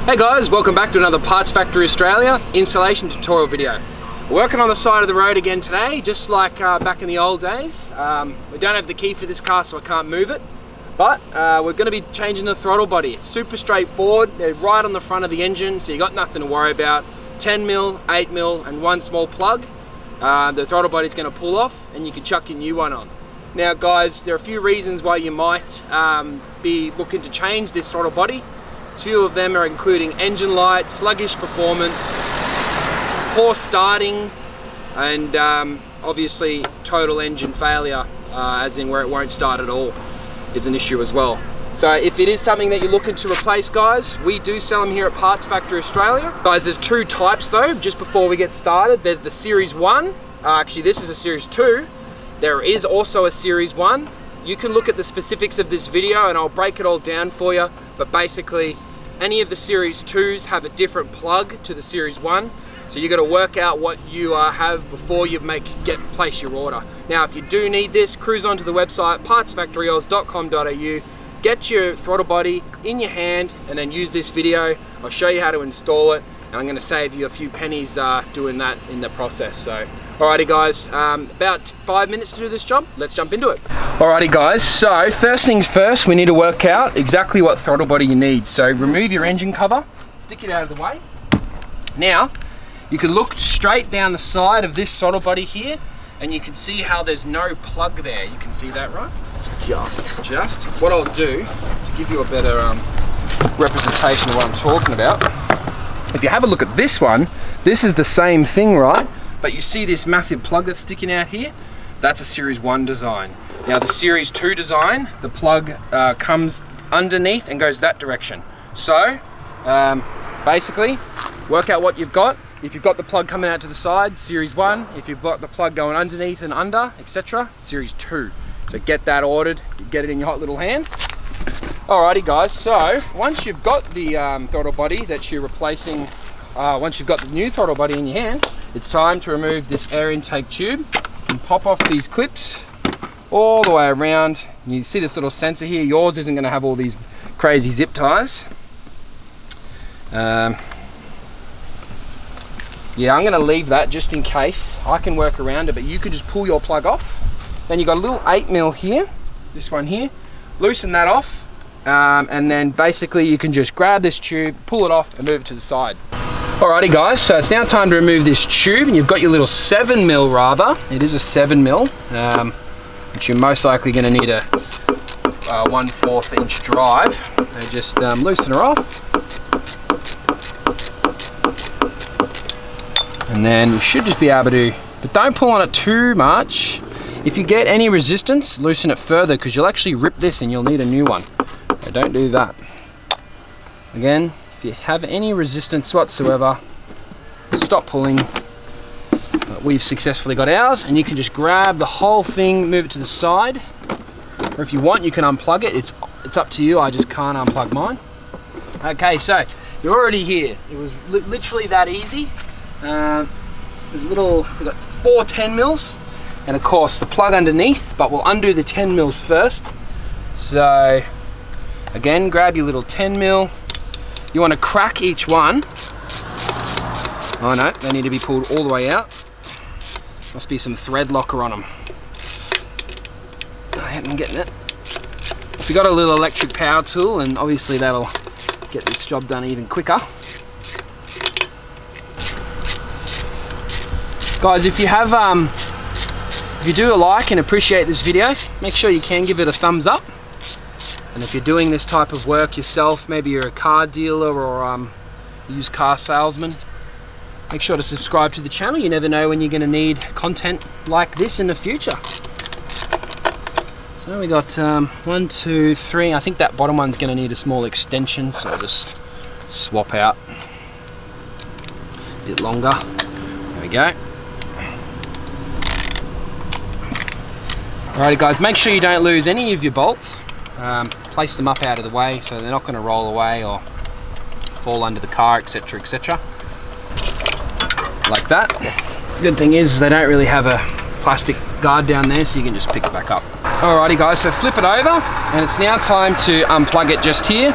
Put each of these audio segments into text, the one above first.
Hey guys, welcome back to another Parts Factory Australia installation tutorial video. We're working on the side of the road again today, just like back in the old days. We don't have the key for this car, so I can't move it. But we're going to be changing the throttle body. It's super straightforward. They're right on the front of the engine, so you got nothing to worry about. 10mm, 8mm, and one small plug. The throttle body's going to pull off, and you can chuck your new one on. Now, guys, there are a few reasons why you might be looking to change this throttle body. A few of them are including engine light, sluggish performance, poor starting, and obviously total engine failure, as in where it won't start at all, is an issue as well. So if it is something that you're looking to replace, guys, we do sell them here at Parts Factory Australia. Guys, there's two types though, just before we get started. There's the Series 1, actually this is a Series 2. There is also a Series 1. You can look at the specifics of this video and I'll break it all down for you, but basically any of the Series 2s have a different plug to the Series 1. So you got to work out what you have before you place your order. Now, if you do need this, cruise onto the website partsfactoryoz.com.au, get your throttle body in your hand, and then use this video. I'll show you how to install it, and I'm going to save you a few pennies doing that in the process. So, alrighty guys, about 5 minutes to do this job. Let's jump into it. Alrighty guys, so first things first, we need to work out exactly what throttle body you need. So remove your engine cover, stick it out of the way. Now, you can look straight down the side of this throttle body here, and you can see how there's no plug there. You can see that, right? Just. What I'll do, to give you a better representation of what I'm talking about, if you have a look at this one, this is the same thing, right? But you see this massive plug that's sticking out here? That's a Series 1 design. Now the Series 2 design, the plug comes underneath and goes that direction. So, basically, work out what you've got. If you've got the plug coming out to the side, Series 1. If you've got the plug going underneath and under, etc., Series 2. So get that ordered, get it in your hot little hand. Alrighty guys, so once you've got the throttle body that you're replacing, once you've got the new throttle body in your hand, it's time to remove this air intake tube and pop off these clips all the way around. You see this little sensor here, yours isn't going to have all these crazy zip ties. Yeah, I'm going to leave that just in case. I can work around it, but you could just pull your plug off. Then you've got a little 8mm here, this one here. Loosen that off, and then basically you can just grab this tube, pull it off, and move it to the side. Alrighty guys, so it's now time to remove this tube, and you've got your little 7mm rather. It is a 7mm, which you're most likely going to need a 1/4 inch drive. So just loosen her off. And then you should just be able to, but don't pull on it too much. If you get any resistance, loosen it further, because you'll actually rip this and you'll need a new one. So don't do that. Again, if you have any resistance whatsoever, stop pulling. We've successfully got ours, and you can just grab the whole thing, move it to the side. Or if you want, you can unplug it. It's up to you, I just can't unplug mine. Okay, so you're already here. It was literally that easy. There's we've got 4 10mm, and of course the plug underneath, but we'll undo the 10mm first. So again, grab your little 10mm. You want to crack each one. Oh no, they need to be pulled all the way out. Must be some thread locker on them. I am getting it. If you've got a little electric power tool, and obviously that'll get this job done even quicker. Guys, if you have, if you do like and appreciate this video, make sure you can give it a thumbs up. And if you're doing this type of work yourself, maybe you're a car dealer or a used car salesman, make sure to subscribe to the channel. You never know when you're going to need content like this in the future. So we got 1, 2, 3. I think that bottom one's going to need a small extension, so I'll just swap out a bit longer. There we go. Alrighty guys, make sure you don't lose any of your bolts. Place them up out of the way so they're not going to roll away or fall under the car, etc, etc. Like that. Good thing is they don't really have a plastic guard down there, so you can just pick it back up. Alrighty guys, so flip it over, and it's now time to unplug it just here.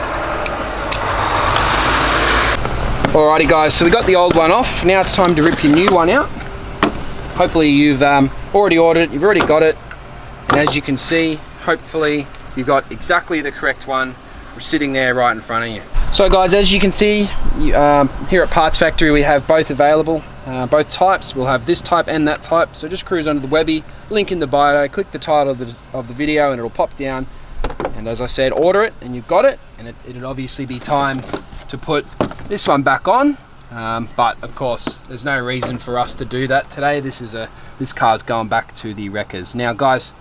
Alrighty guys, so we got the old one off. Now it's time to rip your new one out. Hopefully you've already ordered it, you've already got it. And as you can see, hopefully you got exactly the correct one sitting there right in front of you. So guys, as you can see, here at Parts Factory we have both available, both types. We'll have this type and that type. So just cruise onto the Webby, link in the bio, click the title of the video and it'll pop down. And as I said, order it and you've got it. And it'll obviously be time to put this one back on. But of course, there's no reason for us to do that today. This car's going back to the wreckers. Now guys,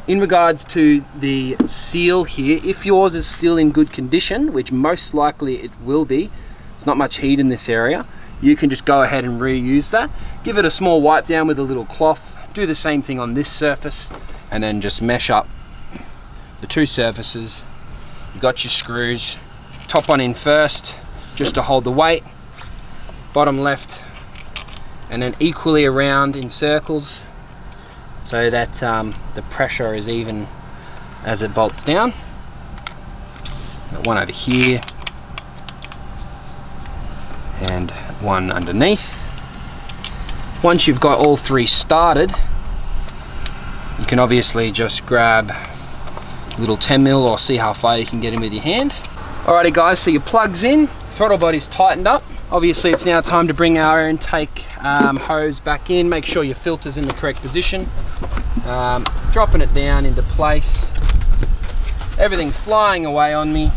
in regards to the seal here, if yours is still in good condition, which most likely it will be, there's not much heat in this area, you can just go ahead and reuse that. Give it a small wipe down with a little cloth, do the same thing on this surface, and then just mesh up the two surfaces. You've got your screws, top one in first, just to hold the weight, bottom left, and then equally around in circles, so that the pressure is even as it bolts down. Got one over here and one underneath. Once you've got all three started, you can obviously just grab a little 10mm or see how far you can get in with your hand. Alrighty guys, so your plug's in, throttle body's tightened up. Obviously it's now time to bring our intake hose back in, make sure your filter's in the correct position. Dropping it down into place. Everything flying away on me.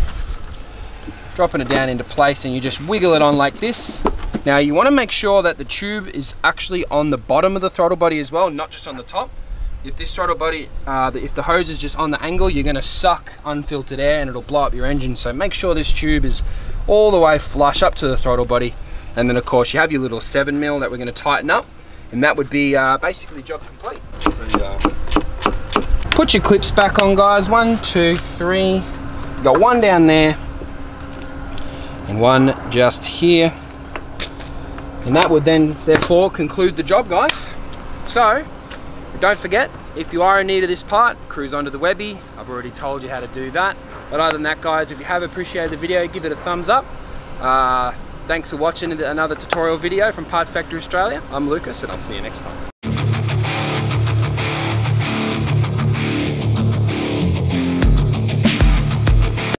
Dropping it down into place and you just wiggle it on like this. Now you want to make sure that the tube is actually on the bottom of the throttle body as well, not just on the top. If this throttle body, if the hose is just on the angle, you're going to suck unfiltered air and it'll blow up your engine. So make sure this tube is all the way flush up to the throttle body. And then of course you have your little 7mm that we're going to tighten up, and that would be basically job complete. So, put your clips back on guys, 1, 2, 3. You got one down there and one just here. And that would then therefore conclude the job guys. So don't forget, if you are in need of this part, cruise onto the Webby. I've already told you how to do that. But other than that guys, if you have appreciated the video, give it a thumbs up. Thanks for watching another tutorial video from Parts Factory Australia. I'm Lucas and I'll see you next time.